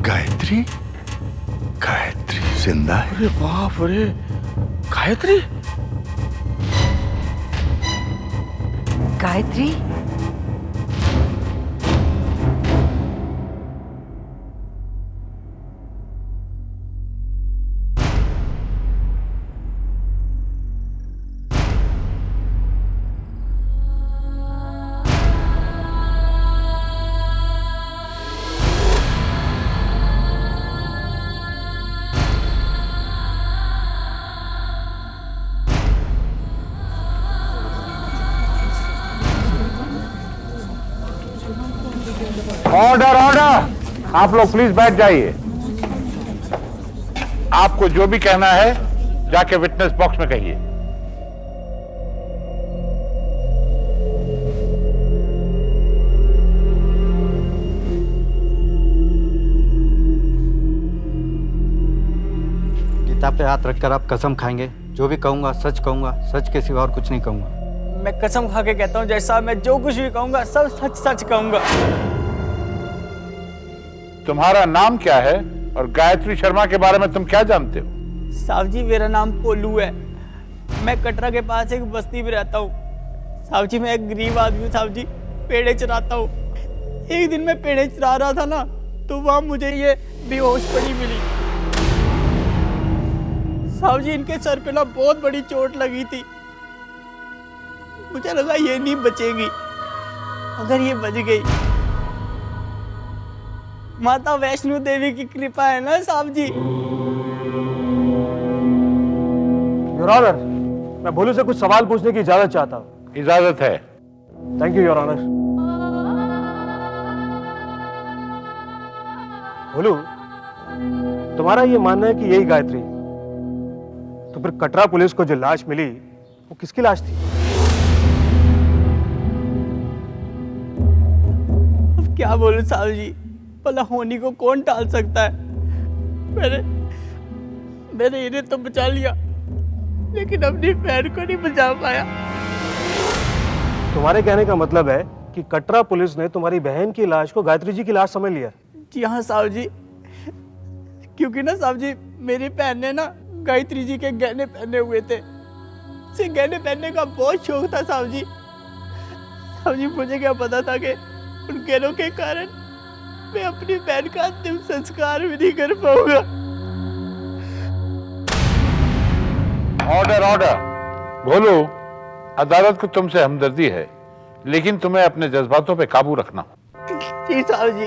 गायत्री, गायत्री जिंदा है? अरे बाप रे, गायत्री? गायत्री? ऑर्डर ऑर्डर, आप लोग प्लीज बैठ जाइए। आपको जो भी कहना है जाके विटनेस बॉक्स में कहिए। गीता पे हाथ रखकर आप कसम खाएंगे? जो भी कहूंगा सच कहूंगा, सच के सिवा और कुछ नहीं कहूंगा। मैं कसम खा के कहता हूँ जैसा मैं जो कुछ भी कहूंगा सब सच सच कहूंगा। तुम्हारा नाम क्या है और गायत्री शर्मा के बारे में तुम क्या जानते हो? साहब जी मेरा नाम पोलू है, मैं कटरा के पास एक बस्ती में रहता हूँ। साहब जी मैं एक गरीब आदमी हूँ साहब जी, पेड़े चराता हूँ। एक दिन मैं पेड़े चरा रहा था ना, तो वहाँ मुझे ये बेहोश पड़ी मिली। साहब जी इनके सर पे ना बहुत बड़ी चोट लगी थी, मुझे लगा ये नहीं बचेगी। अगर ये बच गई, माता वैष्णो देवी की कृपा है ना साहब जी। योर ऑनर, मैं भोलू से कुछ सवाल पूछने की इजाजत चाहता हूँ। इजाजत है। Thank you your honour. Bholu, तुम्हारा ये मानना है कि यही गायत्री, तो फिर कटरा पुलिस को जो लाश मिली वो किसकी लाश थी? अब क्या बोलूं साहब जी, भला होनी को कौन टाल सकता है। मैंने इन्हें तो बचा लिया, लेकिन अपनी बहन को नहीं बचा पाया। तुम्हारे कहने का मतलब है कि कटरा पुलिस ने तुम्हारी बहन की लाश को गायत्री जी की लाश समझ लिया? जी हाँ साहब जी, क्योंकि ना साहब जी मेरी बहन ने ना गायत्री जी के गहने पहने हुए थे, उसे गहने पहनने का बहुत शौक था साहब जी। साहब जी मुझे क्या पता था कि उन गहनों के कारण मैं अपनी बहन का अंतिम संस्कार भी नहीं कर पाऊंगा। Order order. भोलू, अदालत को तुमसे हमदर्दी है, लेकिन तुम्हें अपने जज्बातों पे काबू रखना हो। जी साहब जी।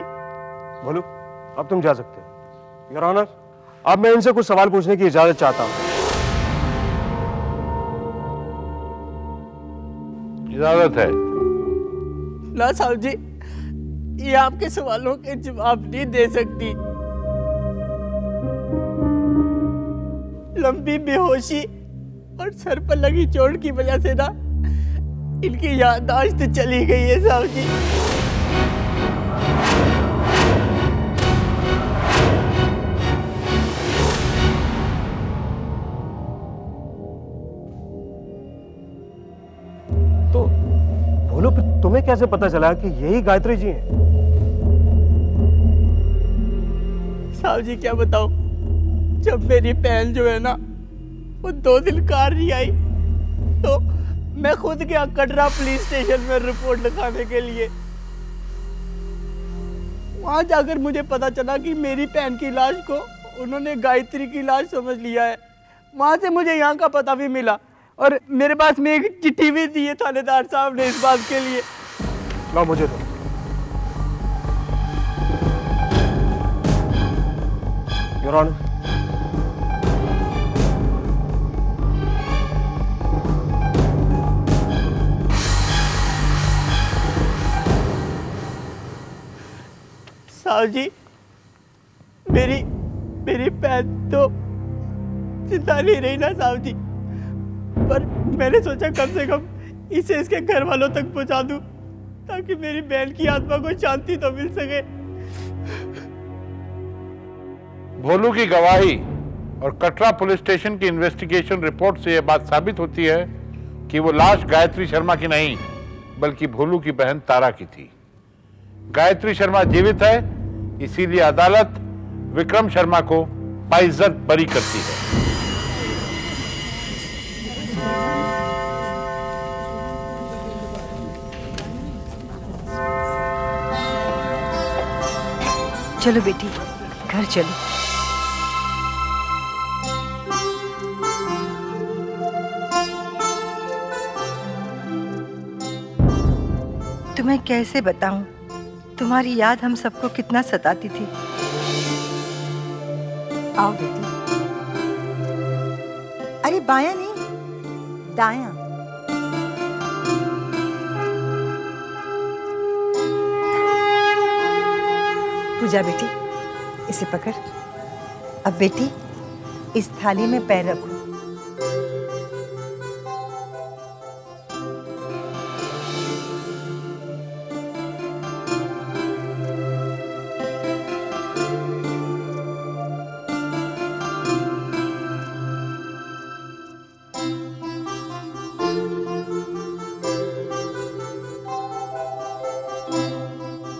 भोलू, अब तुम जा सकते हो। योर ऑनर, अब मैं इनसे कुछ सवाल पूछने की इजाजत चाहता हूँ। इजाजत है। ना साहब जी, ये आपके सवालों के जवाब नहीं दे सकती। लंबी बेहोशी और सर पर लगी चोट की वजह से ना इनकी याददाश्त चली गई है साहब जी। तो भोलू, फिर तुम्हें कैसे पता चला कि यही गायत्री जी हैं? साहब जी क्या बताऊं, जब मेरी बहन जो है ना वो 2 दिन कार नहीं आई, तो मैं खुद गया कटरा पुलिस स्टेशन में रिपोर्ट लिखाने के लिए। वहां जाकर मुझे पता चला कि मेरी बहन की लाश को उन्होंने गायत्री की लाश समझ लिया है। वहां से मुझे यहाँ का पता भी मिला, और मेरे पास में एक चिट्ठी भी दी है थानेदार साहब ने इस बात के लिए। लो मुझे दो। योर ऑनर, साहब जी मेरी बहन तो जिंदा नहीं रही ना साहब जी, पर मैंने सोचा कम से कम इसे इसके घर वालों तक पहुंचा दूं, ताकि मेरी बहन की आत्मा को शांति तो मिल सके। भोलू की गवाही और कटरा पुलिस स्टेशन की इन्वेस्टिगेशन रिपोर्ट से यह बात साबित होती है कि वो लाश गायत्री शर्मा की नहीं, बल्कि भोलू की बहन तारा की थी। गायत्री शर्मा जीवित है, इसीलिए अदालत विक्रम शर्मा को बाइज्जत बरी करती है। चलो बेटी, घर चलो। तुम्हें कैसे बताऊं, तुम्हारी याद हम सबको कितना सताती थी। आओ बेटी। अरे बायां नहीं, दायां। पूजा बेटी, इसे पकड़। अब बेटी, इस थाली में पैर रखो।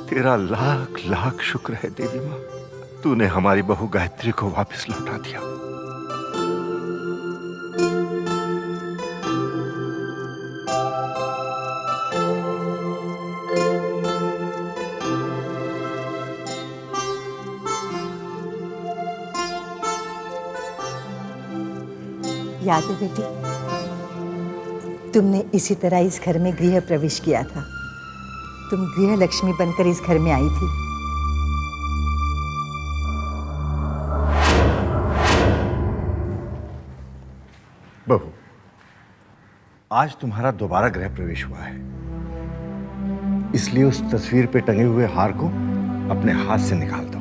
तेरा लाख लाख शुक्र है देवी माँ, तूने हमारी बहू गायत्री को वापस लौटा दिया। याद है बेटी, तुमने इसी तरह इस घर में गृह प्रवेश किया था। तुम गृह लक्ष्मी बनकर इस घर में आई थी। बहू, आज तुम्हारा दोबारा गृह प्रवेश हुआ है, इसलिए उस तस्वीर पे टंगे हुए हार को अपने हाथ से निकाल दो।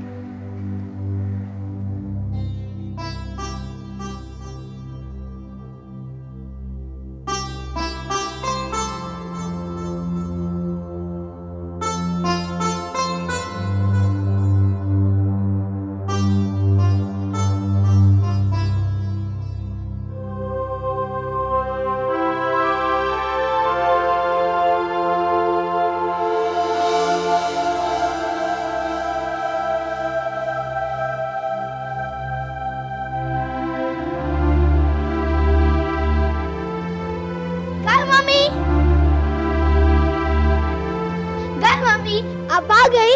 आप आ गई।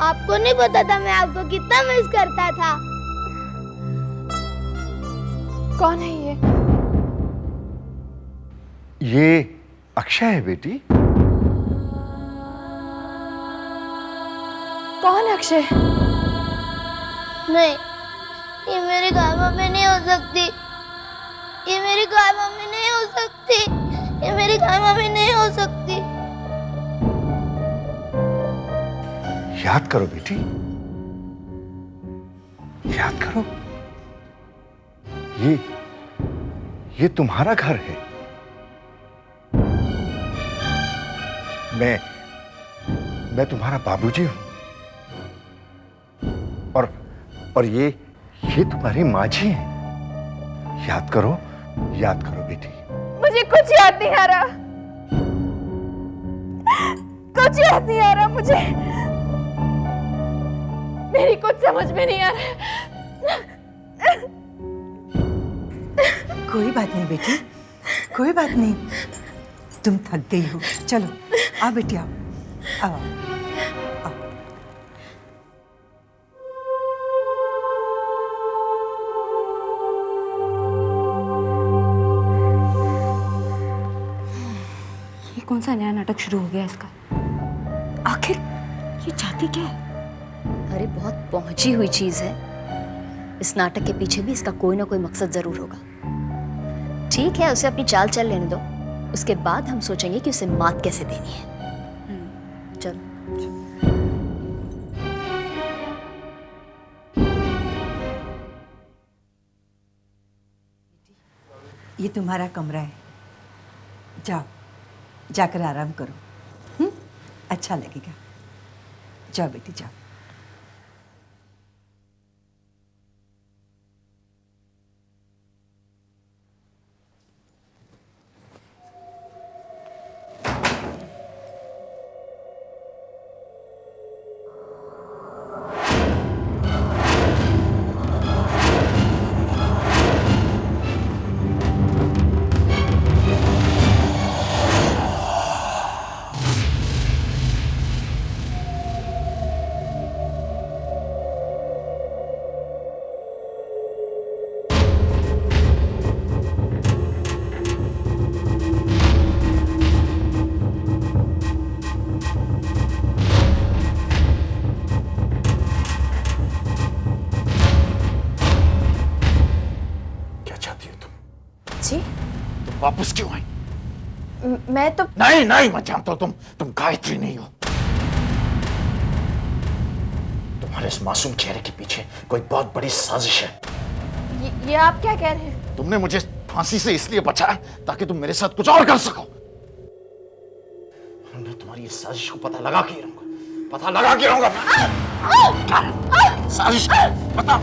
आपको नहीं पता था मैं आपको कितना मिस करता था। कौन है ये अक्षय है बेटी। कौन है अक्षय? नहीं, ये मेरी गाय मम्मी नहीं हो सकती। ये मेरी गाय मम्मी नहीं हो सकती। ये मेरी गाय मम्मी नहीं हो सकती। याद करो बेटी, याद करो। ये तुम्हारा घर है। मैं तुम्हारा बाबूजी हूं। और ये तुम्हारी माँ जी हैं। याद करो बेटी। मुझे कुछ याद नहीं आ रहा। कुछ याद नहीं आ रहा मुझे। मेरी कुछ समझ में नहीं आ रहा। कोई बात नहीं बेटी, कोई बात नहीं। तुम थक गई हो। चलो आओ बेटी, आओ आओ आओ। ये कौन सा नया नाटक शुरू हो गया इसका? आखिर ये चाहती क्या है? अरे बहुत पहुंची हुई चीज है। इस नाटक के पीछे भी इसका कोई ना कोई मकसद जरूर होगा। ठीक है, उसे अपनी चाल चल लेने दो। उसके बाद हम सोचेंगे कि उसे मात कैसे देनी है। चलो। ये तुम्हारा कमरा है, जाओ जाकर आराम करो। अच्छा लगेगा। जाओ बेटी जाओ। वापस क्यों आई? मैं तो नहीं नहीं, मैं जानता हूं तुम गायत्री नहीं हो। तुम्हारे इस मासूम चेहरे के पीछे कोई बहुत बड़ी साजिश है। ये आप क्या कह रहे हैं? तुमने मुझे फांसी से इसलिए बचाया ताकि तुम मेरे साथ कुछ और कर सको। मैं तुम्हारी इस साजिश को पता लगा के ही रहूंगा, पता लगा के रहूंगा। क्या है साजिश? बताओ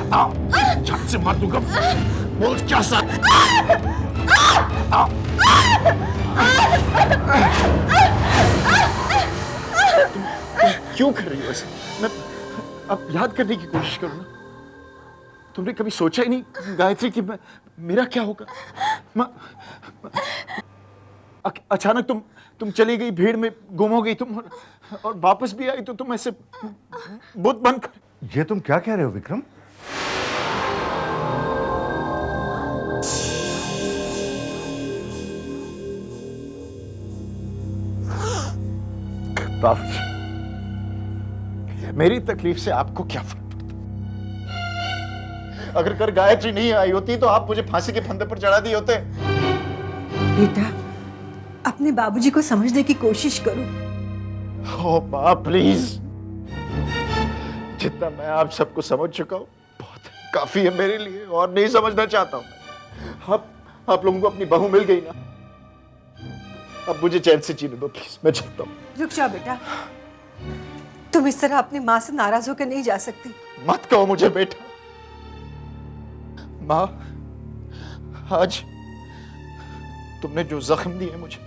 बताओ, झट से मार दूंगा। बोल क्या साजिश? बताओ। तुम क्यों कर रही हो ऐसे? मैं अब याद करने की कोशिश करूं ना। तुमने कभी सोचा ही नहीं गायत्री कि मेरा क्या होगा? अचानक तुम चली गई, भीड़ में गुम हो गई तुम, और वापस भी आई तो तुम ऐसे बुत बनकर। ये तुम क्या कह रहे हो विक्रम? बाबूजी, मेरी तकलीफ से आपको क्या फर्क पड़ता? अगर कर गायत्री नहीं आई होती तो आप मुझे फांसी के फंदे पर चढ़ा दिए होते। बेटा, अपने बाबूजी को समझने की कोशिश करो। ओ माँ प्लीज, जितना मैं आप सबको समझ चुका हूं बहुत काफी है मेरे लिए, और नहीं समझना चाहता हूं। आप लोगों को अपनी बहू मिल गई ना, अब मुझे चैन से जीने दो प्लीज, मैं चलता हूं। रुक जाओ बेटा, तुम इस तरह अपनी माँ से नाराज होकर नहीं जा सकती। मत कहो मुझे बेटा। माँ, आज तुमने जो जख्म दिए मुझे,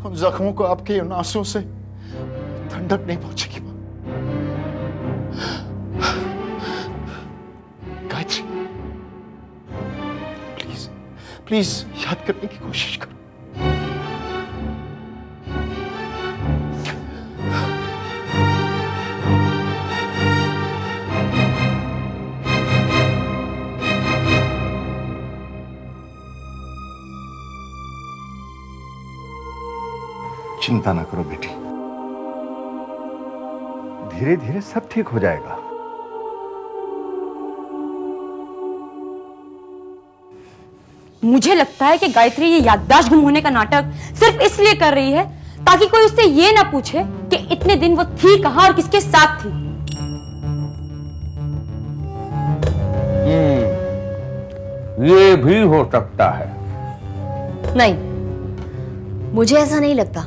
उन जख्मों को आपके उन आंसुओं से ठंडक नहीं पहुंचेगी। गायत्री, प्लीज प्लीज याद करने की कोशिश करो। चिंता ना करो बेटी, धीरे धीरे सब ठीक हो जाएगा। मुझे लगता है कि गायत्री ये याददाश्त गुम होने का नाटक सिर्फ इसलिए कर रही है ताकि कोई उससे ये ना पूछे कि इतने दिन वो थी कहां और किसके साथ थी। ये भी हो सकता है। नहीं, मुझे ऐसा नहीं लगता।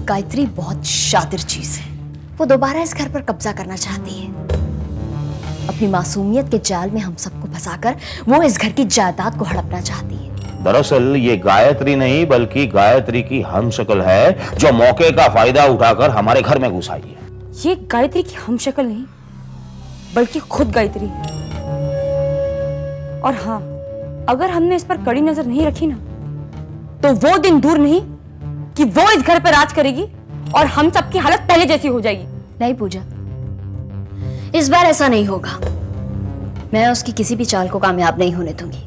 गायत्री बहुत शातिर चीज है। वो दोबारा इस घर पर कब्जा करना चाहती है। अपनी मासूमियत के जाल में हम सबको फंसाकर वो इस घर की जायदाद को हड़पना चाहती है। दरअसल ये गायत्री नहीं बल्कि गायत्री की हमशक्ल है जो मौके का फायदा उठाकर हमारे घर में घुस आई है। ये गायत्री की हमशक्ल नहीं बल्कि खुद गायत्री है। और हाँ, अगर हमने इस पर कड़ी नजर नहीं रखी ना तो वो दिन दूर नहीं कि वो इस घर पर राज करेगी और हम सबकी हालत पहले जैसी हो जाएगी। नहीं पूजा, इस बार ऐसा नहीं होगा। मैं उसकी किसी भी चाल को कामयाब नहीं होने दूंगी।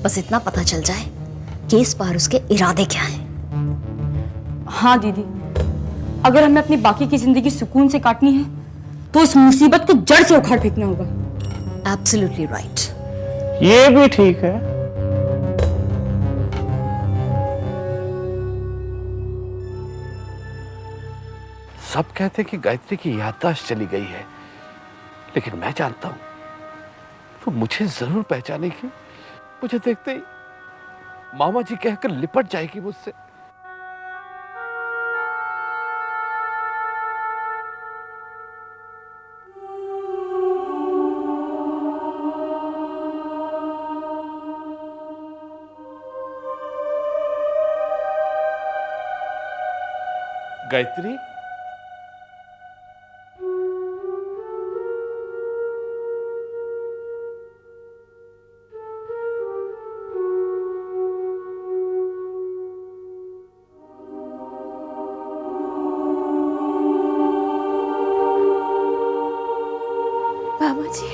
बस इतना पता चल जाए कि इस बार उसके इरादे क्या हैं। हाँ दीदी, अगर हमें अपनी बाकी की जिंदगी सुकून से काटनी है तो इस मुसीबत को जड़ से उखाड़ फेंकना होगा। Absolutely right. ये भी ठीक है। सब कहते हैं कि गायत्री की याददाश्त चली गई है, लेकिन मैं जानता हूं वो मुझे जरूर पहचानेगी। मुझे देखते ही मामा जी कहकर लिपट जाएगी मुझसे। गायत्री, मामा जी,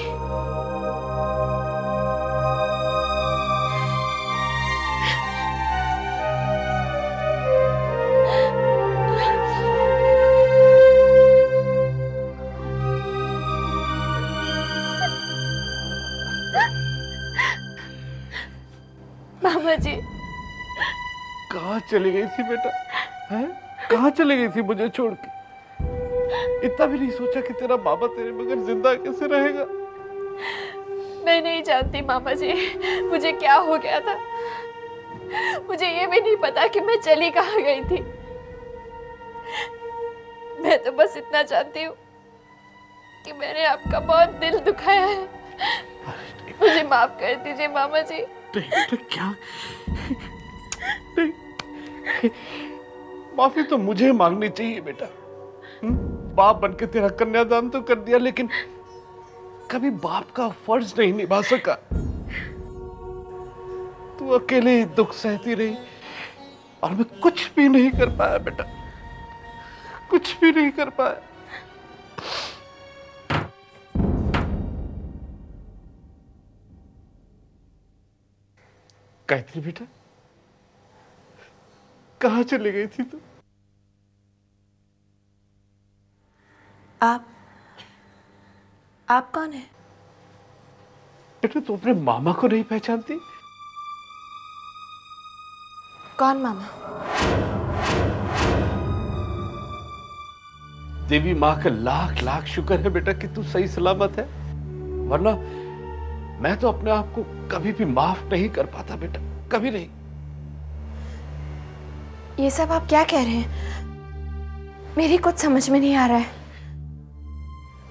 चली गई थी बेटा? हैं? कहाँ चली गई थी मुझे छोड़ के? इतना भी नहीं सोचा कि तेरा बाबा तेरे बगैर जिंदा कैसे रहेगा? मैं नहीं जानती मामा जी मुझे क्या हो गया था। मुझे ये भी नहीं पता कि मैं चली कहाँ गई थी। मैं तो बस इतना जानती हूँ कि मैंने आपका बहुत दिल दुखाया है। मुझे माफ कर दीजिए मामा जी। नहीं, क्या नहीं, माफी तो मुझे मांगनी चाहिए बेटा। बाप बनके तेरा कन्यादान तो कर दिया, लेकिन कभी बाप का फर्ज नहीं निभा सका। तू अकेले ही दुख सहती रही और मैं कुछ भी नहीं कर पाया बेटा, कुछ भी नहीं कर पाया। गायत्री बेटा, कहाँ चली गई थी तू? आप कौन है? बेटा तू अपने मामा को नहीं पहचानती? कौन मामा? देवी माँ का लाख लाख शुक्र है बेटा कि तू सही सलामत है, वरना मैं तो अपने आप को कभी भी माफ नहीं कर पाता बेटा, कभी नहीं। ये सब आप क्या कह रहे हैं? मेरी कुछ समझ में नहीं आ रहा है।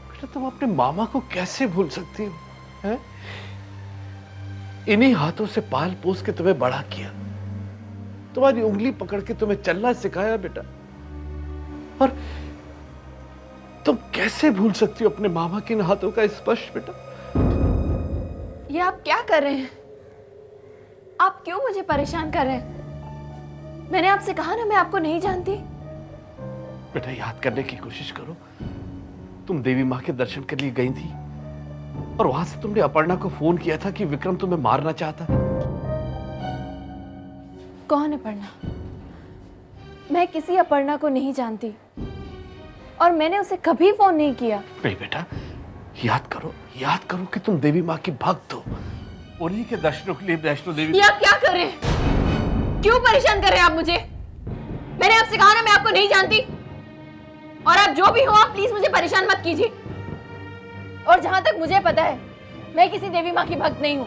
बेटा तुम अपने मामा को कैसे भूल सकती हो? हैं? इन्हीं हाथों से पाल पोस के तुम्हें बड़ा किया, तुम्हारी उंगली पकड़ के तुम्हें चलना सिखाया बेटा, और तुम कैसे भूल सकती हो अपने मामा के इन हाथों का स्पर्श बेटा? ये आप क्या कर रहे हैं? आप क्यों मुझे परेशान कर रहे हैं? मैंने आपसे कहा ना मैं आपको नहीं जानती। बेटा याद करने की कोशिश करो, तुम देवी माँ के दर्शन के लिए गई थी और वहां से तुमने अपर्णा को फोन किया था कि विक्रम तुम्हें मारना चाहता है। कौन अपर्णा? मैं किसी अपर्णा को नहीं जानती और मैंने उसे कभी फोन नहीं किया। नहीं बेटा, याद करो कि तुम देवी माँ की भक्त हो, उन्हीं के दर्शनों के लिए वैष्णो देवी। ये आप क्या कर रहे हैं? क्यों परेशान कर रहे हैं आप मुझे? मैंने आपसे कहा ना मैं आपको नहीं जानती, और आप जो भी हो आप प्लीज मुझे परेशान मत कीजिए। और जहां तक मुझे पता है मैं किसी देवी माँ की भक्त नहीं हूं,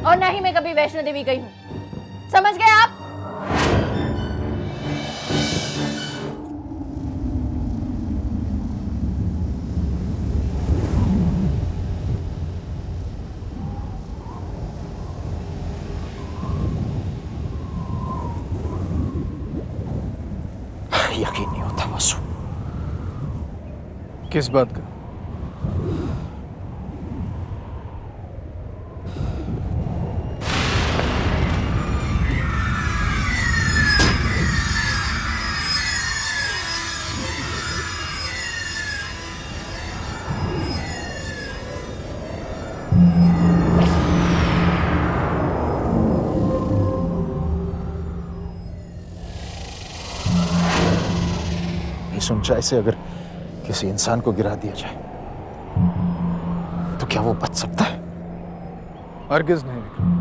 और ना ही मैं कभी वैष्णो देवी गई हूं। समझ गए आप? यकीन नहीं होता वासु। किस बात का? इस ऊंचाई से अगर किसी इंसान को गिरा दिया जाए तो क्या वो बच सकता है? हरगिज नहीं विक्रम।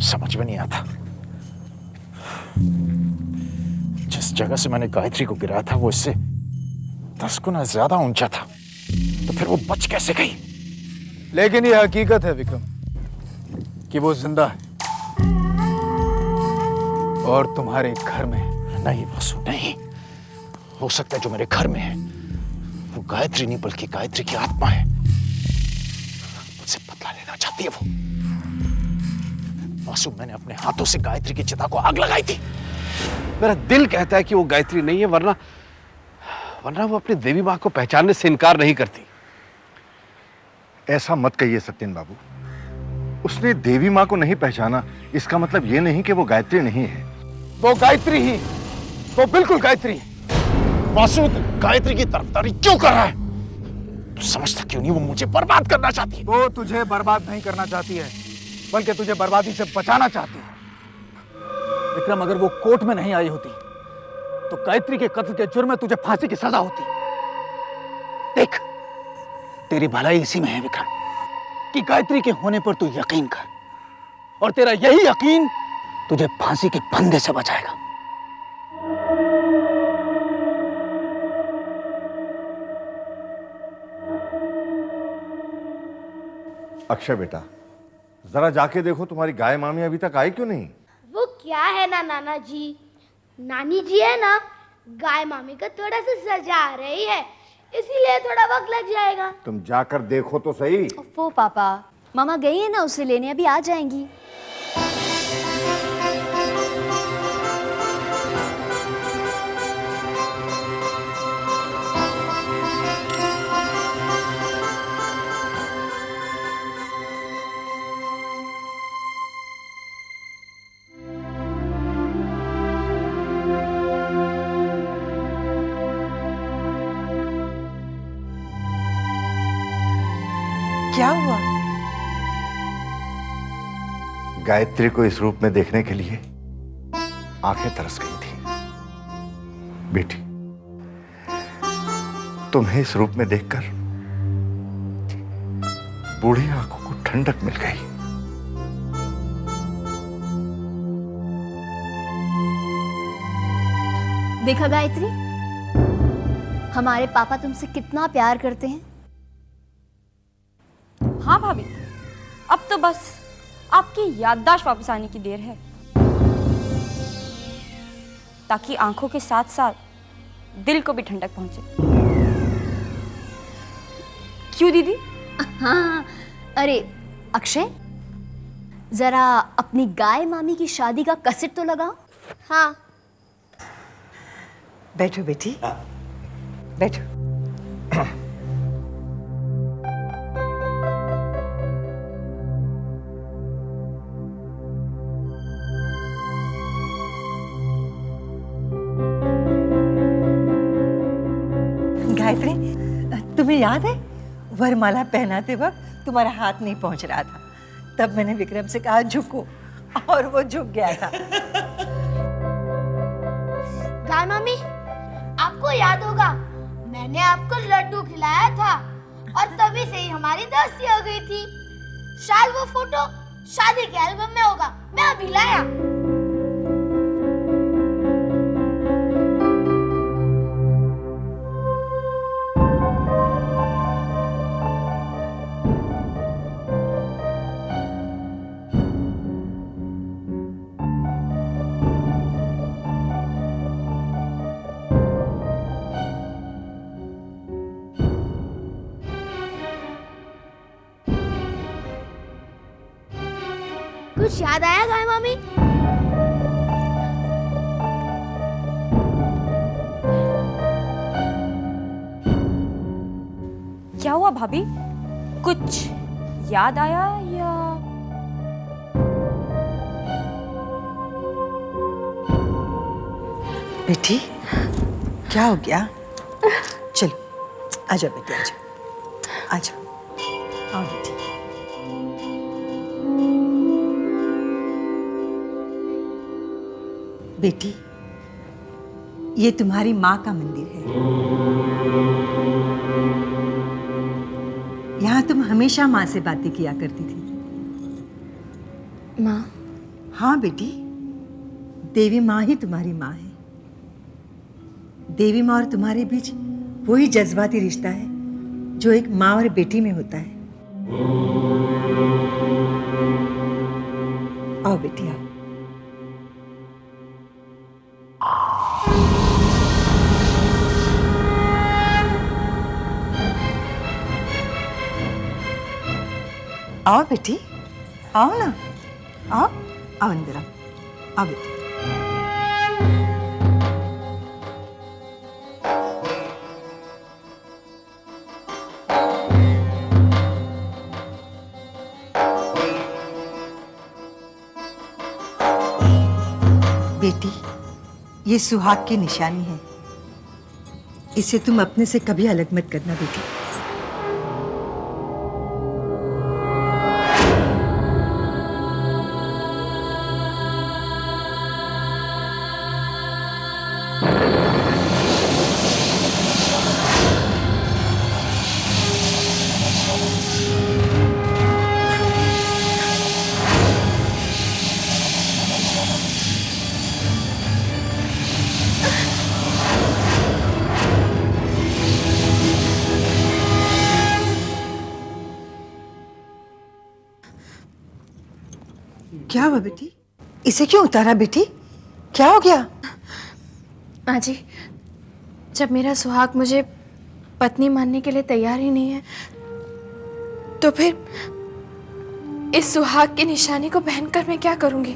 समझ में नहीं आता, जिस जगह से मैंने गायत्री को गिराया था वो इससे 10 गुना ज्यादा ऊंचा था, तो फिर वो बच कैसे गई? लेकिन ये हकीकत है विक्रम कि वो जिंदा है और तुम्हारे घर में। नहीं वासु नहीं, हो सकता है जो मेरे घर में है वो गायत्री नहीं बल्कि गायत्री की आत्मा है। मुझसे बदला लेना चाहती है वो। वासु मैंने अपने हाथों से गायत्री की चिता को आग लगाई थी। मेरा दिल कहता है कि वो गायत्री नहीं है, वरना वो अपनी देवी माँ को पहचानने से इनकार नहीं करती। ऐसा मत कहिए सत्यन बाबू, उसने देवी माँ को नहीं पहचाना इसका मतलब ये नहीं कि वो गायत्री नहीं है। वो गायत्री ही, वो बिल्कुल गायत्री है। वासु गायत्री की तरफदारी क्यों कर रहा है? तू समझता क्यों नहीं वो मुझे बर्बाद करना चाहती है? वो तुझे बर्बाद नहीं करना चाहती है, बल्कि तुझे बर्बादी से बचाना चाहती है। विक्रम, अगर वो कोर्ट में नहीं आई होती तो गायत्री के कत्ल के जुर्म में तुझे फांसी की सजा होती। देख, तेरी भलाई इसी में है विक्रम कि गायत्री के होने पर तू यकीन कर, और तेरा यही यकीन तुझे फांसी के फंदे से बचाएगा। अक्षय बेटा, जरा जाके देखो तुम्हारी गाय मामी अभी तक आई क्यों नहीं? वो क्या है ना नाना जी, नानी जी है ना, गाय मामी का थोड़ा सा सजा रही है, इसीलिए थोड़ा वक्त लग जाएगा। तुम जाकर देखो तो सही। वो पापा, मामा गई है ना उसे लेने, अभी आ जाएंगी। क्या हुआ? गायत्री को इस रूप में देखने के लिए आंखें तरस गई थी। बेटी, तुम्हें इस रूप में देखकर बूढ़ी आंखों को ठंडक मिल गई। देखा गायत्री, हमारे पापा तुमसे कितना प्यार करते हैं। हाँ भाभी, अब तो बस आपकी याददाश्त वापस आने की देर है, ताकि आंखों के साथ साथ दिल को भी ठंडक पहुंचे। क्यों दीदी? हाँ, अरे अक्षय, जरा अपनी गाय मामी की शादी का कैसेट तो लगाओ। हाँ। बैठो बेटी, बैठो। गायत्री, तुम्हें याद है वरमाला पहनाते वक्त तुम्हारा हाथ नहीं पहुंच रहा था, तब मैंने विक्रम से कहा झुको, और वो झुक गया था। गाय मामी, आपको याद होगा मैंने आपको लड्डू खिलाया था और तभी से ही हमारी दोस्ती हो गई थी। शायद वो फोटो शादी के एल्बम में होगा, मैं अभी लाया। कुछ याद आया गाय मामी? क्या हुआ भाभी, कुछ याद आया या? बेटी, क्या हो गया? चलो आजा बेटी, आजा आजा, आओ बेटी। बेटी, ये तुम्हारी माँ का मंदिर है। यहाँ तुम हमेशा माँ से बातें किया करती थी। माँ? हाँ बेटी, देवी माँ ही तुम्हारी माँ है। देवी माँ और तुम्हारे बीच वही जज्बाती रिश्ता है जो एक माँ और बेटी में होता है। आओ बेटी, आओ। आओ बेटी, आओ ना, आओ, आओ अंदर आओ, आओ बेटी। बेटी, ये सुहाग की निशानी है, इसे तुम अपने से कभी अलग मत करना बेटी। क्या हुआ बेटी? इसे क्यों उतारा बेटी? क्या हो गया? माँ जी, जब मेरा सुहाग मुझे पत्नी मानने के लिए तैयार ही नहीं है, तो फिर इस सुहाग की निशानी को पहनकर मैं क्या करूंगी?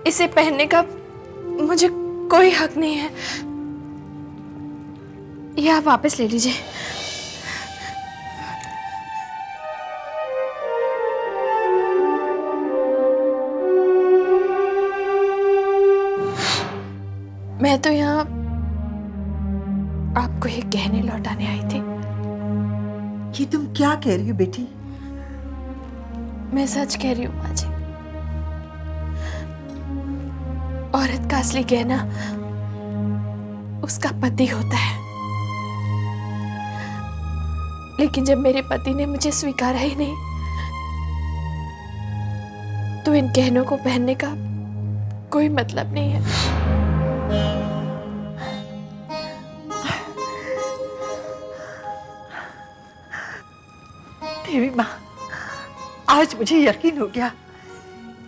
इसे पहनने का मुझे कोई हक नहीं है। यह आप वापस ले लीजिए। मैं तो यहाँ आपको ये गहने लौटाने आई थी। ये तुम क्या कह रही हो बेटी? मैं सच कह रही हूँ माँ जी। औरत का असली गहना उसका पति होता है, लेकिन जब मेरे पति ने मुझे स्वीकारा ही नहीं, तो इन गहनों को पहनने का कोई मतलब नहीं है। देवी माँ, आज मुझे यकीन हो गया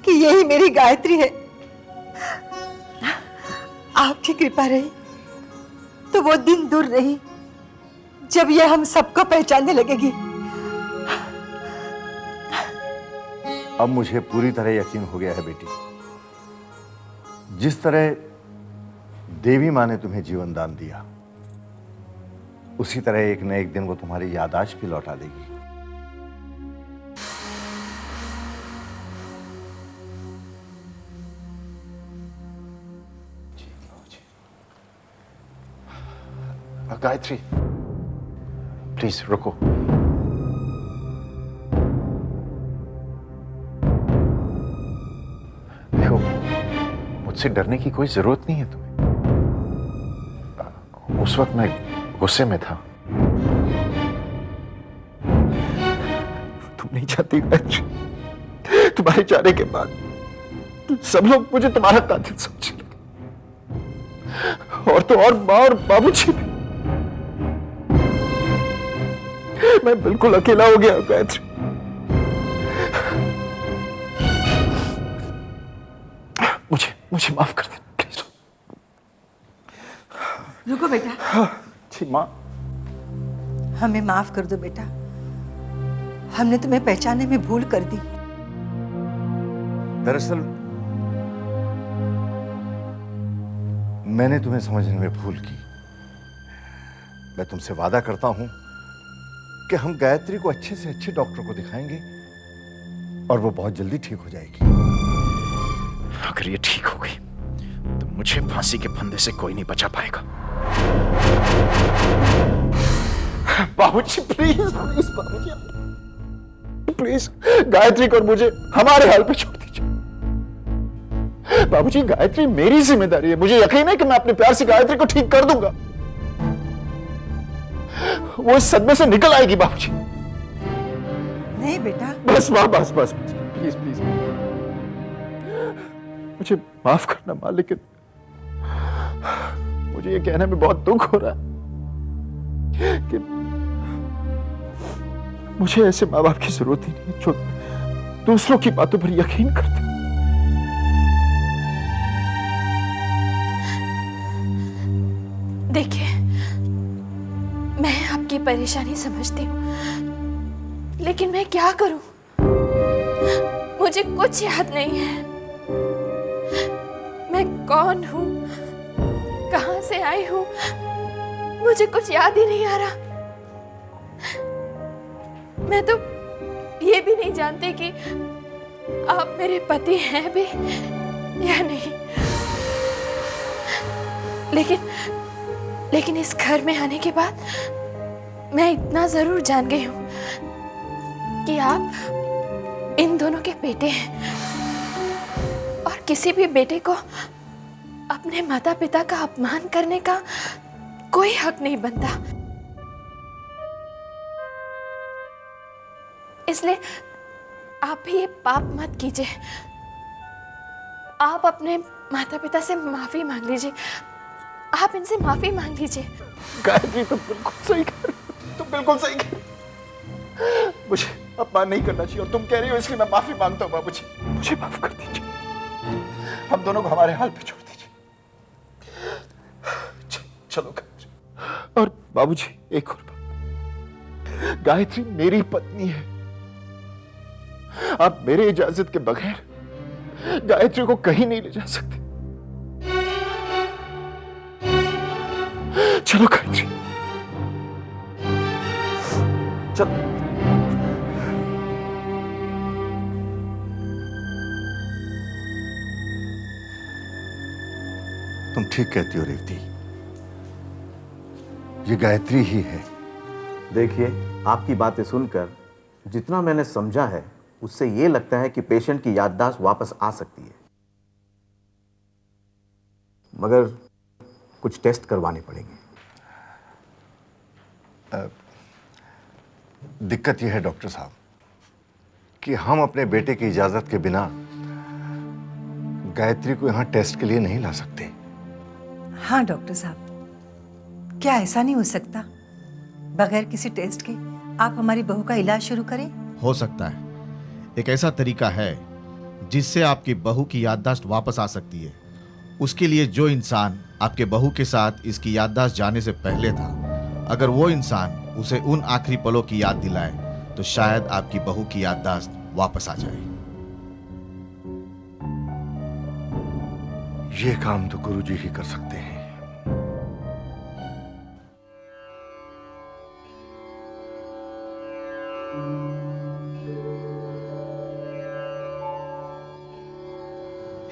कि यही मेरी गायत्री है। आपकी कृपा रही तो वो दिन दूर रही जब यह हम सबको पहचानने लगेगी। अब मुझे पूरी तरह यकीन हो गया है बेटी, जिस तरह देवी माँ ने तुम्हें जीवन दान दिया, उसी तरह एक न एक दिन वो तुम्हारी याददाश्त भी लौटा देगी। गायत्री, प्लीज रुको। देखो, मुझसे डरने की कोई जरूरत नहीं है तुम्हें। उस वक्त मैं गुस्से में था। तुम नहीं चाहती गायत्री, तुम्हारे जाने के बाद सब लोग मुझे तुम्हारा कातिल समझने लगे, और तो और माँ और बाबूजी भी। मैं बिल्कुल अकेला हो गया गायत्री। मुझे माफ कर देना प्लीज। रुको बेटा। जी माँ। हमें माफ कर दो बेटा, हमने तुम्हें पहचानने में भूल कर दी। दरअसल मैंने तुम्हें समझने में भूल की। मैं तुमसे वादा करता हूं कि हम गायत्री को अच्छे से अच्छे डॉक्टर को दिखाएंगे और वो बहुत जल्दी ठीक हो जाएगी। अगर ये ठीक हो गई तो मुझे फांसी के फंदे से कोई नहीं बचा पाएगा। बाबूजी प्लीज प्लीज, बाबूजी प्लीज, गायत्री को और मुझे हमारे हाल पे छोड़ दीजिए। बाबूजी, गायत्री मेरी जिम्मेदारी है। मुझे यकीन है कि मैं अपने प्यार से गायत्री को ठीक कर दूंगा। वो इस सदमे से निकल आएगी बाबूजी। नहीं बेटा। बस माँ, बस बस प्लीज प्लीज, मुझे माफ करना माँ, लेकिन मुझे ये कहने में बहुत दुख हो रहा है कि मुझे ऐसे माँ बाप की जरूरत ही नहीं जो दूसरों की बातों पर यकीन करते। देखिए, मैं आपकी परेशानी समझती हूँ, लेकिन मैं क्या करूं? मुझे कुछ याद नहीं है। मैं कौन हूं, कहां से आई हूं, मुझे कुछ याद ही नहीं आ रहा। मैं तो ये भी नहीं जानती कि आप मेरे पति हैं भी या नहीं। लेकिन इस घर में आने के बाद मैं इतना जरूर जान गई हूं कि आप इन दोनों के बेटे हैं, और किसी भी बेटे को अपने माता पिता का अपमान करने का कोई हक नहीं बनता, इसलिए आप भी ये पाप मत कीजिए। आप अपने माता पिता से माफी मांग लीजिए, आप इनसे माफी मांग लीजिए। गायत्री तुम बिल्कुल सही कह रही हो, तुम बिल्कुल सही कह रही हो। मुझे अपमान नहीं करना चाहिए और तुम कह रही हो इसलिए मैं माफी मांगता हूँ। बाबूजी मुझे माफ कर दीजिए, हम दोनों को हमारे हाल पे छोड़ दीजिए। चलो गायत्री। और बाबूजी एक और बात, गायत्री मेरी पत्नी है, आप मेरे इजाजत के बगैर गायत्री को कहीं नहीं ले जा सकते। चलो गायत्री चलो। तुम ठीक कहती हो रेवती, ये गायत्री ही है। देखिए, आपकी बातें सुनकर जितना मैंने समझा है उससे ये लगता है कि पेशेंट की याददाश्त वापस आ सकती है, मगर कुछ टेस्ट करवाने पड़ेंगे। दिक्कत यह है डॉक्टर साहब कि हम अपने बेटे की इजाजत के बिना गायत्री को यहां टेस्ट के लिए नहीं ला सकते। हाँ डॉक्टर साहब, क्या ऐसा नहीं हो सकता बगैर किसी टेस्ट के आप हमारी बहू का इलाज शुरू करें? हो सकता है, एक ऐसा तरीका है जिससे आपकी बहू की याददाश्त वापस आ सकती है। उसके लिए जो इंसान आपके बहू के साथ इसकी याददाश्त जाने से पहले था, अगर वो इंसान उसे उन आखिरी पलों की याद दिलाए तो शायद आपकी बहू की याददाश्त वापस आ जाए। ये काम तो गुरुजी ही कर सकते हैं।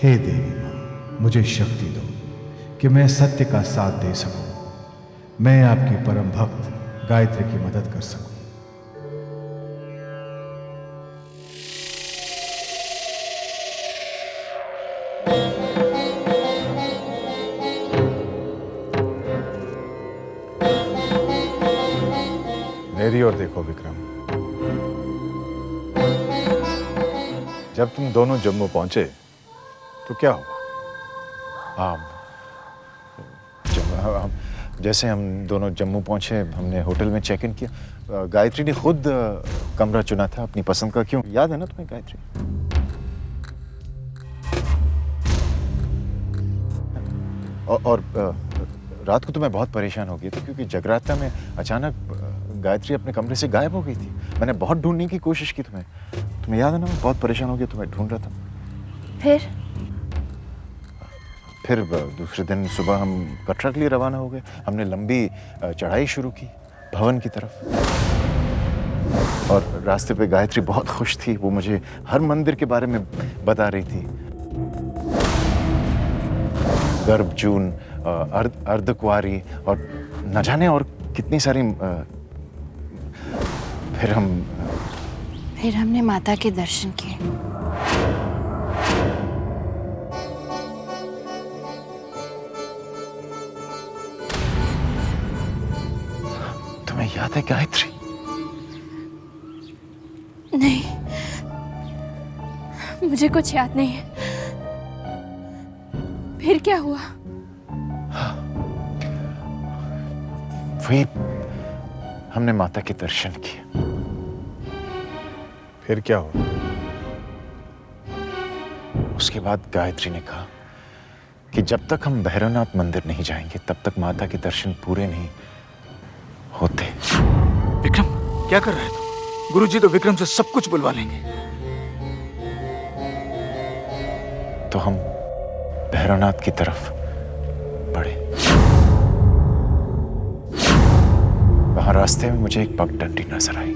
हे देवी मां, मुझे शक्ति दो कि मैं सत्य का साथ दे सकूं, मैं आपकी परम भक्त गायत्री की मदद कर सकूं। मेरी ओर देखो विक्रम, जब तुम दोनों जम्मू पहुंचे तो क्या हुआ? जैसे हम दोनों जम्मू पहुंचे, हमने होटल में चेक इन किया। गायत्री ने खुद कमरा चुना था अपनी पसंद का। क्यों, याद है ना तुम्हें गायत्री? और रात को तो मैं बहुत परेशान हो गई थी क्योंकि जगराता में अचानक गायत्री अपने कमरे से गायब हो गई थी। मैंने बहुत ढूंढने की कोशिश की तुम्हें याद है ना? मैं बहुत परेशान हो गया, तुम्हें ढूंढ रहा था। फिर दूसरे दिन सुबह हम कटरा के लिए रवाना हो गए। हमने लंबी चढ़ाई शुरू की भवन की तरफ, और रास्ते पे गायत्री बहुत खुश थी। वो मुझे हर मंदिर के बारे में बता रही थी, गर्भजून, अर्धकुंवारी और न जाने और कितनी सारी। फिर हमने माता के दर्शन किए। तुम्हें याद है गायत्री? नहीं, मुझे कुछ याद नहीं है। फिर क्या हुआ? वही, हमने माता के दर्शन किए। फिर क्या हुआ? उसके बाद गायत्री ने कहा कि जब तक हम भैरवनाथ मंदिर नहीं जाएंगे तब तक माता के दर्शन पूरे नहीं होते। विक्रम, क्या कर रहे हो? गुरुजी तो विक्रम से सब कुछ बुलवा लेंगे। तो हम भैरवनाथ की तरफ बढ़े। वहां रास्ते में मुझे एक पगडंडी नजर आई।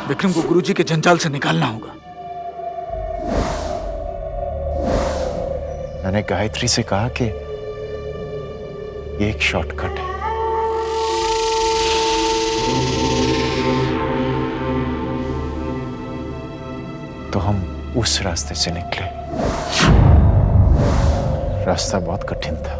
विक्रम को गुरुजी के जंजाल से निकालना होगा। मैंने गायत्री से कहा कि ये एक शॉर्टकट है। तो हम उस रास्ते से निकले। रास्ता बहुत कठिन था।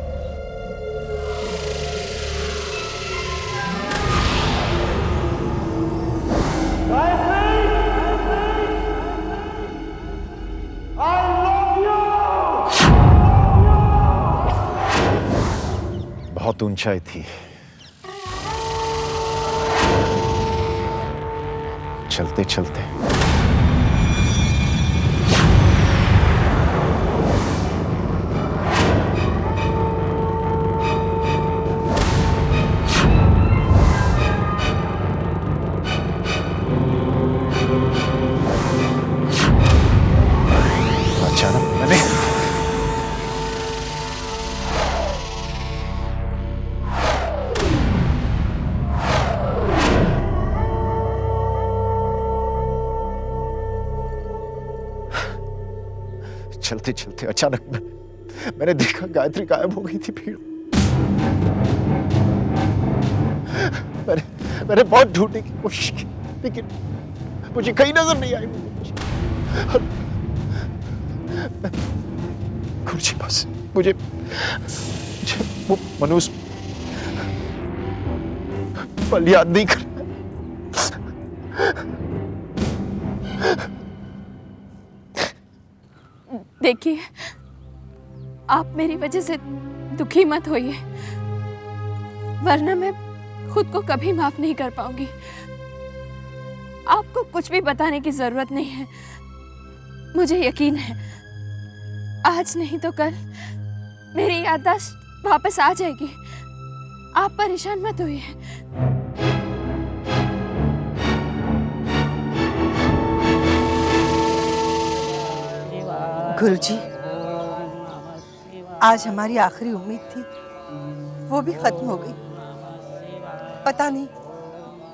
बहुत ऊंचाई थी, चलते चलते अचानक मैंने चलते चलते अचानक मैंने देखा गायत्री गायब हो गई थी भीड़। मैंने बहुत ढूंढने की कोशिश की, लेकिन मुझे कहीं नजर नहीं आई। गुरुजी बस मुझे वो मनुष्य पल याद नहीं कर। देखिए, आप मेरी वजह से दुखी मत होइए, वरना मैं खुद को कभी माफ नहीं कर पाऊंगी। आपको कुछ भी बताने की जरूरत नहीं है। मुझे यकीन है आज नहीं तो कल मेरी याददाश्त वापस आ जाएगी। आप परेशान मत होइए। गुरुजी, आज हमारी आखिरी उम्मीद थी, वो भी खत्म हो गई। पता नहीं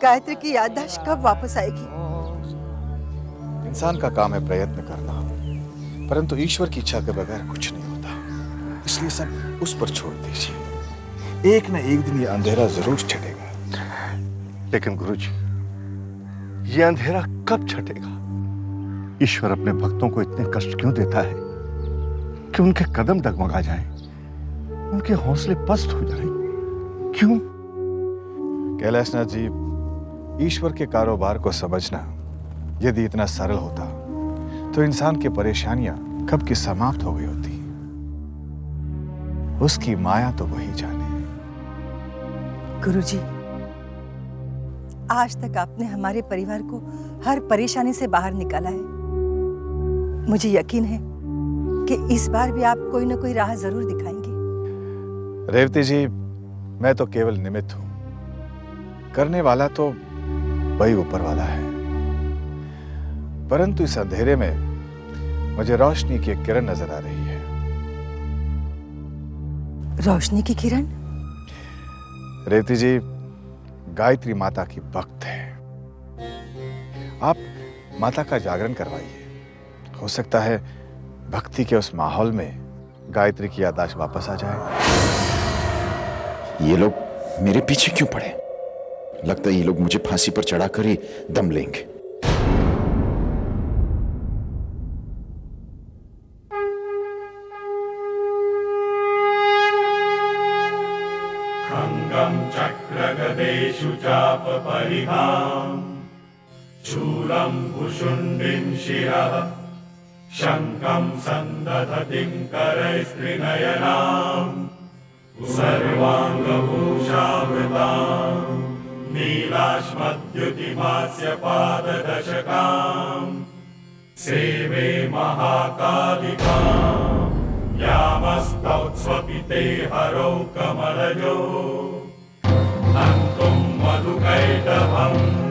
गायत्री की याददाश्त कब वापस आएगी। इंसान का काम है प्रयत्न करना, परंतु ईश्वर की इच्छा के बगैर कुछ नहीं होता। इसलिए सब उस पर छोड़ दीजिए। एक न एक दिन ये अंधेरा जरूर छटेगा। लेकिन गुरुजी, ये अंधेरा कब छटेगा? ईश्वर अपने भक्तों को इतने कष्ट क्यों देता है कि उनके कदम डगमगा जाएं, उनके हौसले पस्त हो जाएं? क्यों? कैलाशनाथ जी, ईश्वर के कारोबार को समझना यदि इतना सरल होता तो इंसान की परेशानियां कब की समाप्त हो गई होती। उसकी माया तो वही जाने। गुरुजी, आज तक आपने हमारे परिवार को हर परेशानी से बाहर निकाला है। मुझे यकीन है कि इस बार भी आप कोई ना कोई राह जरूर दिखाएंगे। रेवती जी, मैं तो केवल निमित्त हूं, करने वाला तो वही ऊपर वाला है। परंतु इस अंधेरे में मुझे रोशनी की एक किरण नजर आ रही है। रोशनी की किरण? रेवती जी, गायत्री माता की भक्त है। आप माता का जागरण करवाइए। हो सकता है भक्ति के उस माहौल में गायत्री की याददाश्त वापस आ जाए। ये लोग मेरे पीछे क्यों पड़े? लगता है ये लोग मुझे फांसी पर चढ़ाकर ही दम लेंगे। खंगम चक्रगदेषु चाप परिहाम शूलं भुशुण्डिं शिरः शंखं संदधतिं करैस्त्रिनयनां सर्वांगभूषावृतां नीलाश्मद्युतिमास्य पाददशकां सेवे महाकालिकां यामस्तौत्स्वपिते हरौ कमलजो हन्तुं मधुकैटभम्